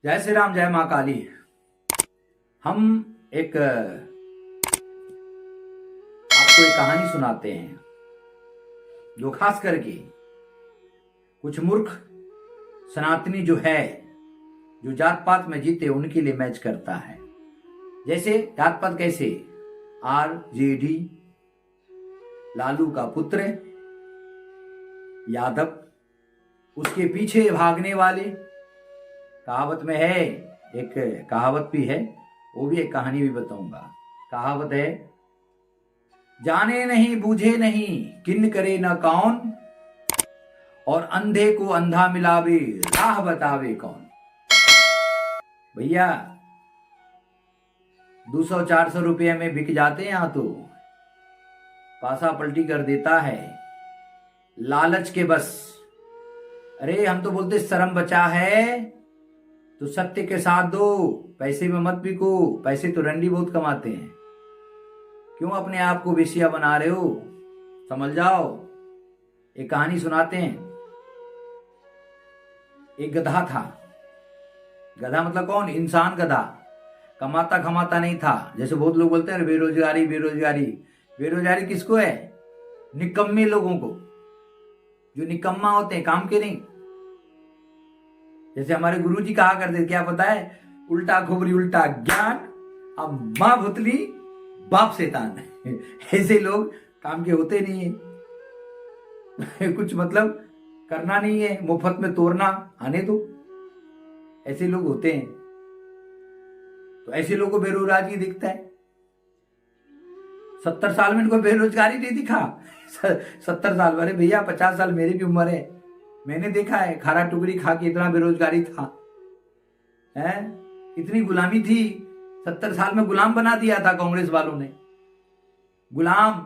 जय श्री राम, जय माँ काली। हम एक आपको एक कहानी सुनाते हैं जो खास करके कुछ मूर्ख सनातनी जो है, जो जात पात में जीते उनके लिए मैच करता है। जैसे जात पात कैसे, आरजेडी, लालू का पुत्र यादव, उसके पीछे भागने वाले, कहावत में है, एक कहावत भी है, वो भी एक कहानी भी बताऊंगा। कहावत है, जाने नहीं बूझे नहीं किन करे न कौन, और अंधे को अंधा मिलावे राह बतावे कौन। भैया 200-400 रुपये में बिक जाते हैं यहाँ तो, पासा पलटी कर देता है लालच के बस। अरे हम तो बोलते शर्म बचा है तो सत्य के साथ दो, पैसे में मत बिको। पैसे तो रंडी बहुत कमाते हैं, क्यों अपने आप को वेश्या बना रहे हो? समझ जाओ। एक कहानी सुनाते हैं। एक गधा था। गधा मतलब कौन? इंसान गधा। कमाता खमाता नहीं था। जैसे बहुत लोग बोलते हैं बेरोजगारी बेरोजगारी। बेरोजगारी किसको है? निकम्मे लोगों को, जो निकम्मा होते हैं, काम के नहीं। जैसे हमारे गुरुजी कहा करते, क्या पता है, उल्टा खुबरी उल्टा ज्ञान, अब मां भुतली बाप शैतान। ऐसे लोग काम के होते नहीं है। कुछ मतलब करना नहीं है, मुफ्त में तोड़ना, आने दो। ऐसे लोग होते हैं। तो ऐसे लोगों को बेरोजगारी दिखता है। 70 साल में इनको बेरोजगारी नहीं दिखा। 70 साल, अरे भैया 50 साल मेरी भी उम्र है, मैंने देखा है खारा टुकड़ी खा के इतना बेरोजगारी था, है? इतनी गुलामी थी। 70 साल में गुलाम बना दिया था कांग्रेस वालों ने, गुलाम।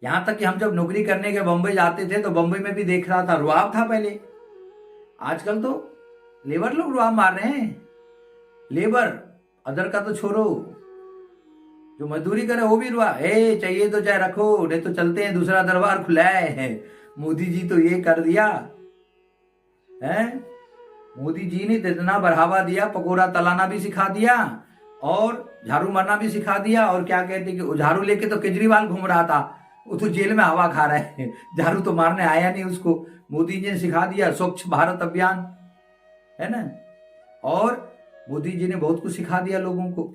यहां तक कि हम जब नौकरी करने के बंबई जाते थे तो बंबई में भी देख रहा था, रुआब था पहले। आजकल तो लेबर लोग रुआब मार रहे हैं। लेबर, अदर का तो छोड़ो, जो मजदूरी करे वो भी रुआ। चाहिए तो चाहे रखो, नहीं तो चलते हैं, दूसरा दरबार खुला है। मोदी जी तो ये कर दिया है, मोदी जी ने इतना बढ़ावा दिया, पकोड़ा तलाना भी सिखा दिया और झाड़ू मारना भी सिखा दिया। और क्या कहते कि झाड़ू लेके तो केजरीवाल घूम रहा था, वो तो जेल में हवा खा रहा है। झाड़ू तो मारने आया नहीं उसको, मोदी जी ने सिखा दिया। स्वच्छ भारत अभियान है ना, और मोदी जी ने बहुत कुछ सिखा दिया लोगों को।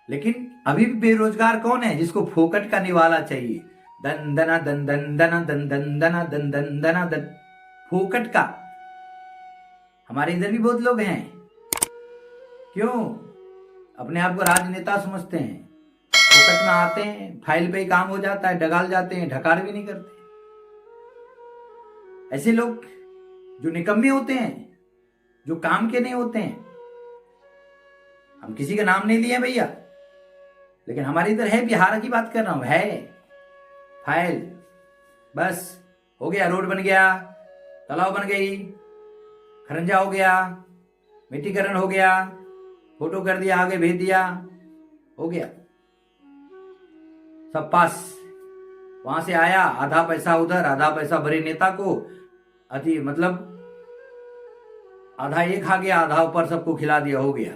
लेकिन अभी भी बेरोजगार कौन है? जिसको फोकट का निवाला चाहिए। दन दना दन दन दना दन दन दना दन दन दना दन, फोकट का। हमारे इधर भी बहुत लोग हैं। क्यों? अपने आप को राजनेता समझते हैं, फोकट में आते हैं, फाइल पे ही काम हो जाता है, डगाल जाते हैं, ढकार भी नहीं करते। ऐसे लोग जो निकम्मे होते हैं, जो काम के नहीं होते हैं। हम किसी का नाम नहीं लिए भैया, लेकिन हमारे इधर है, बिहार की बात कर रहा हूं, है फाइल, बस हो गया, रोड बन गया, तालाब बन गई, खरंजा हो गया, मिट्टीकरण हो गया, फोटो कर दिया, आगे भेज दिया, हो गया, सब पास। वहां से आया, आधा पैसा उधर, आधा पैसा बड़े नेता को, अति मतलब आधा ये खा गया, आधा ऊपर सबको खिला दिया, हो गया।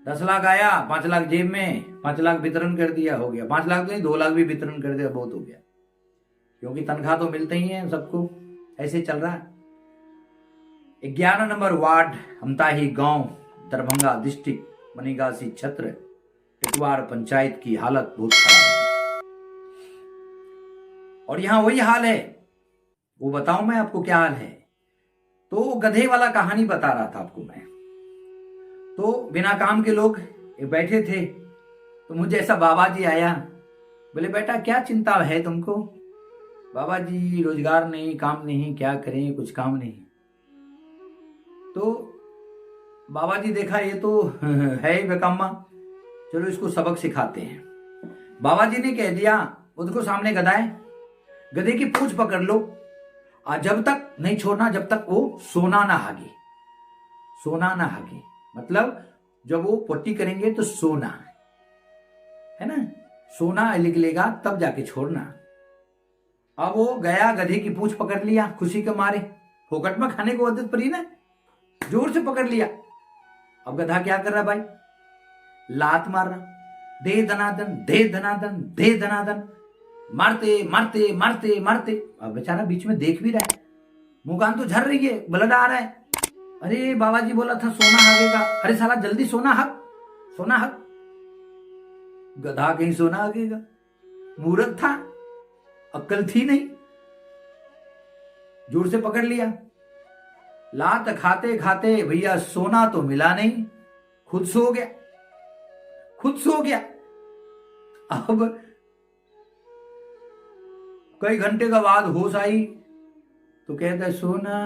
10 लाख आया, 5 लाख जेब में, 5 लाख वितरण कर दिया, हो गया। 5 लाख तो नहीं, 2 लाख भी वितरण कर दिया, बहुत हो गया। क्योंकि तनख्वाह तो मिलते ही है सबको, ऐसे चल रहा है। 11 नंबर वार्ड, हमताही गांव, दरभंगा डिस्ट्रिक्ट, मनीगासी क्षेत्र, टिटवार पंचायत की हालत बहुत खराब है। और यहां वही हाल है, वो बताऊं मैं आपको क्या हाल है। तो गधे वाला कहानी बता रहा था आपको मैं। तो बिना काम के लोग बैठे थे, तो मुझे ऐसा बाबा जी आया, बोले बेटा क्या चिंता है तुमको? बाबा जी रोजगार नहीं, काम नहीं, क्या करें, कुछ काम नहीं। तो बाबा जी देखा ये तो है ही बेकम्मा, चलो इसको सबक सिखाते हैं। बाबा जी ने कह दिया, वो देखो सामने गधा है, गधे की पूंछ पकड़ लो और जब तक नहीं छोड़ना जब तक वो सोना ना हागे। सोना ना हागे मतलब जब वो पट्टी करेंगे तो सोना है ना, सोना निकलेगा तब जाके छोड़ना। अब वो गया, गधे की पूंछ पकड़ लिया खुशी के मारे, फोकट में खाने को आदत पड़ी ना, जोर से पकड़ लिया। अब गधा क्या कर रहा भाई, लात मार रहा, दे धनादन दे धनादन दे धनादन, मारते मारते मारते मारते। अब बेचारा बीच में देख भी रहा है, मुंह कान तो झर रही है, ब्लड आ रहा है। अरे बाबा जी बोला था सोना हागेगा, अरे साला जल्दी सोना हक, सोना हक। गधा कहीं सोना हागेगा, मूर्ख था, अक्ल थी नहीं, जोर से पकड़ लिया। लात खाते खाते भैया सोना तो मिला नहीं, खुद सो गया, खुद सो गया। अब कई घंटे का बाद होश आई तो कहता है सोना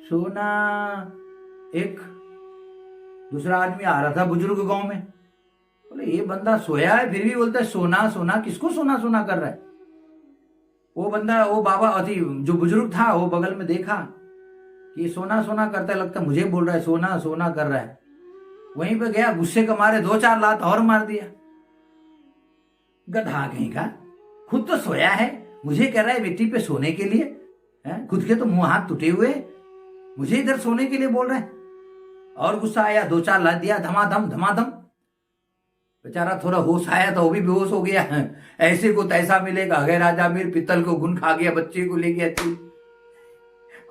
सोना। एक दूसरा आदमी आ रहा था बुजुर्ग गांव में, बोले ये बंदा सोया है फिर भी बोलता है सोना सोना, किसको सोना सोना कर रहा है। वो बंदा, वो बाबा अति जो बुजुर्ग था, वो बगल में देखा कि सोना सोना करता है, लगता है मुझे बोल रहा है सोना सोना कर रहा है। वहीं पे गया, गुस्से के मारे 2-4 लात और मार दिया। गधा कहीं का, खुद तो सोया है, मुझे कह रहा है बेटी पे सोने के लिए है? खुद के तो मुंह हाथ टूटे हुए, मुझे इधर सोने के लिए बोल रहा है। और गुस्सा आया, 2-4 लात दिया, धमाधम धमाधम। बेचारा थोड़ा होश आया तो वो भी बेहोश हो गया। ऐसे को तैसा मिलेगा, अगर राजा मीर पित्तल को गुन खा गया, बच्चे को ले गया।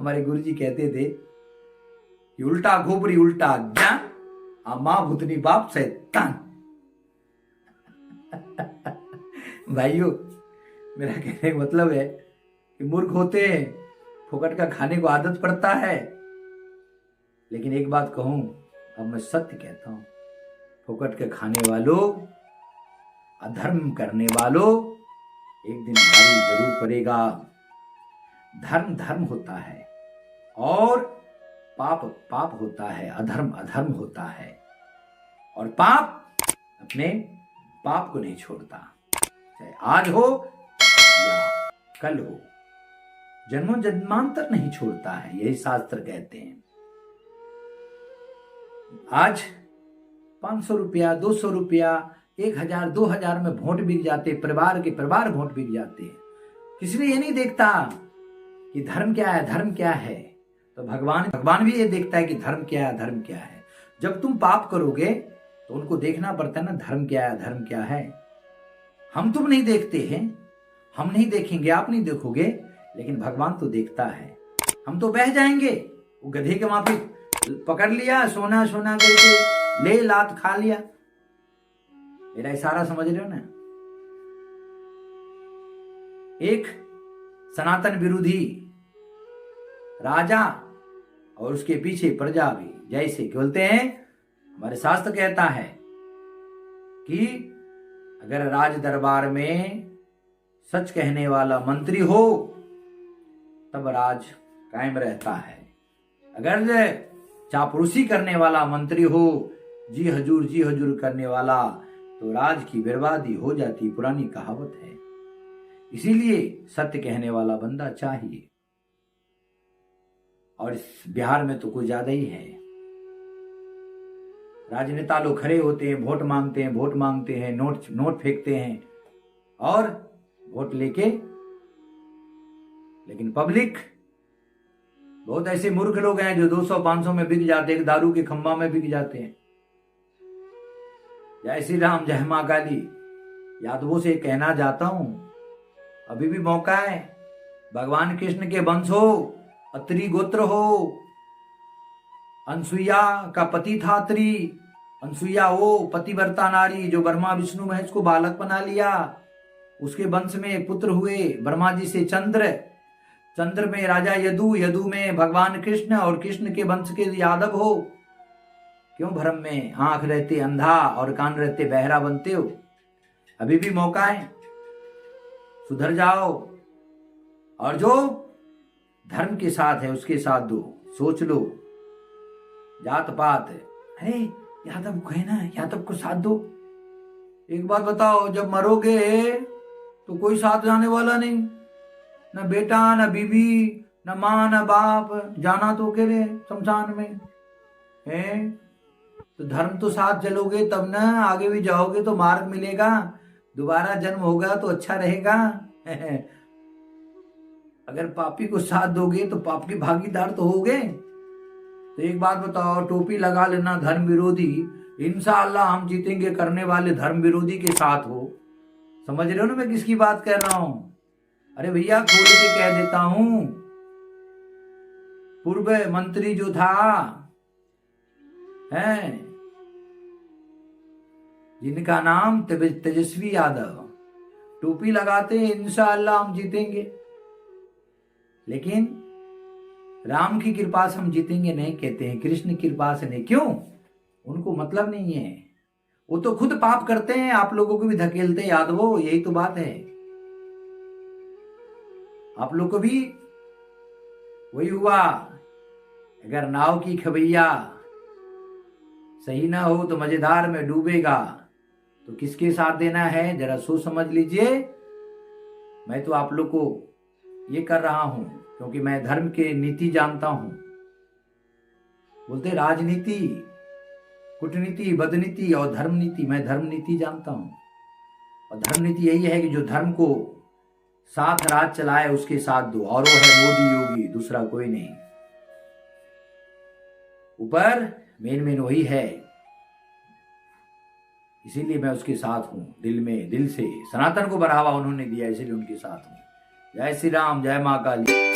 हमारे गुरुजी कहते थे कि उल्टा खोपड़ी उल्टा ज्ञान, मां भूतनी बाप शैतान। भाइयों, मेरा कहने का मतलब है कि मूर्ख होते हैं, फोकट का खाने को आदत पड़ता है। लेकिन एक बात कहूं, अब मैं सत्य कहता हूं, फोकट के खाने वालों, अधर्म करने वालों, एक दिन भारी जरूर पड़ेगा। धर्म धर्म होता है और पाप पाप होता है, अधर्म अधर्म होता है। और पाप अपने पाप को नहीं छोड़ता, चाहे आज हो या कल हो, जन्मों जन्मांतर नहीं छोड़ता है, यही शास्त्र कहते हैं। आज 500 रुपया, 200 रुपया, 1000, 2000 में वोट बिक जाते, परिवार के परिवार वोट बिक जाते हैं। किसी ने ये नहीं देखता कि धर्म क्या है, धर्म क्या है। तो भगवान भी ये देखता है कि धर्म क्या है, धर्म क्या है। जब तुम पाप करोगे तो उनको देखना पड़ता है ना, धर्म क्या है, धर्म क्या है। हम तुम नहीं देखते हैं, हम नहीं देखेंगे, आप नहीं देखोगे, लेकिन भगवान तो देखता है। हम तो बह जाएंगे, वो गधे के माफी पकड़ लिया, सोना सोना करके ले लात खा लिया। मेरा इशारा समझ रहे हो ना। एक सनातन विरोधी राजा और उसके पीछे प्रजा भी, जैसे बोलते हैं, हमारे शास्त्र कहता है कि अगर राज दरबार में सच कहने वाला मंत्री हो तब राज कायम रहता है। अगर चापलूसी करने वाला मंत्री हो, जी हजूर करने वाला, तो राज की बर्बादी हो जाती, पुरानी कहावत है। इसीलिए सत्य कहने वाला बंदा चाहिए। और इस बिहार में तो कुछ ज्यादा ही है। राजनेता लोग खड़े होते हैं, वोट मांगते हैं, नोट फेंकते हैं और वोट लेके, लेकिन पब्लिक, बहुत ऐसे मूर्ख लोग हैं जो 200-500 में बिक जाते हैं, दारू के खंभा में बिक जाते हैं। जय श्री राम, जय मां काली। यादवों से कहना चाहता हूं, अभी भी मौका है। भगवान कृष्ण के वंश हो, अत्रि गोत्र हो, अनसुईया का पति था अत्रि, अनसुईया वो पतिव्रता नारी जो ब्रह्मा विष्णु महेश को बालक बना लिया। उसके वंश में पुत्र हुए ब्रह्मा जी से चंद्र, चंद्र में राजा यदु, यदु में भगवान कृष्ण, और कृष्ण के वंश के यादव हो। क्यों भ्रम में आंख रहते अंधा और कान रहते बहरा बनते हो? अभी भी मौका है, सुधर जाओ। और जो धर्म के साथ है उसके साथ दो, सोच लो। जात पात, अरे यादव को है ना, यादव को साथ दो। एक बात बताओ, जब मरोगे तो कोई साथ जाने वाला नहीं, न बेटा न बीबी न माँ न बाप, जाना तो अकेले शमशान में है। तो धर्म तो साथ चलोगे तब ना, आगे भी जाओगे तो मार्ग मिलेगा, दोबारा जन्म होगा तो अच्छा रहेगा। अगर पापी को साथ दोगे तो पाप के भागीदार तो होगे। तो एक बात बताओ, टोपी लगा लेना धर्म विरोधी, इंशाअल्लाह हम जीतेंगे करने वाले धर्म विरोधी के साथ हो। समझ रहे हो ना मैं किसकी बात कर रहा हूं? अरे भैया खोल के कह देता हूं, पूर्व मंत्री जो था है, जिनका नाम तेजस्वी यादव, टोपी लगाते हैं इंशाअल्लाह हम जीतेंगे, लेकिन राम की कृपा से हम जीतेंगे नहीं कहते हैं, कृष्ण की कृपा से नहीं। क्यों? उनको मतलब नहीं है, वो तो खुद पाप करते हैं, आप लोगों को भी धकेलते हैं यादवो, यही तो बात है। आप लोग को भी वही हुआ, अगर नाव की खबैया सही ना हो तो मजेदार में डूबेगा। तो किसके साथ देना है जरा सोच समझ लीजिए। मैं तो आप लोग को ये कर रहा हूं क्योंकि मैं धर्म के नीति जानता हूं। बोलते राजनीति, कूटनीति, बदनीति और धर्म नीति, मैं धर्म नीति जानता हूं। और धर्म नीति यही है कि जो धर्म को साथ राज चलाए उसके साथ दो, और वो है मोदी योगी, दूसरा कोई नहीं। ऊपर मेन वही है, इसीलिए मैं उसके साथ हूं। दिल में, दिल से सनातन को बढ़ावा उन्होंने दिया, इसीलिए उनके साथ हूं। जय श्री राम, जय मां काली।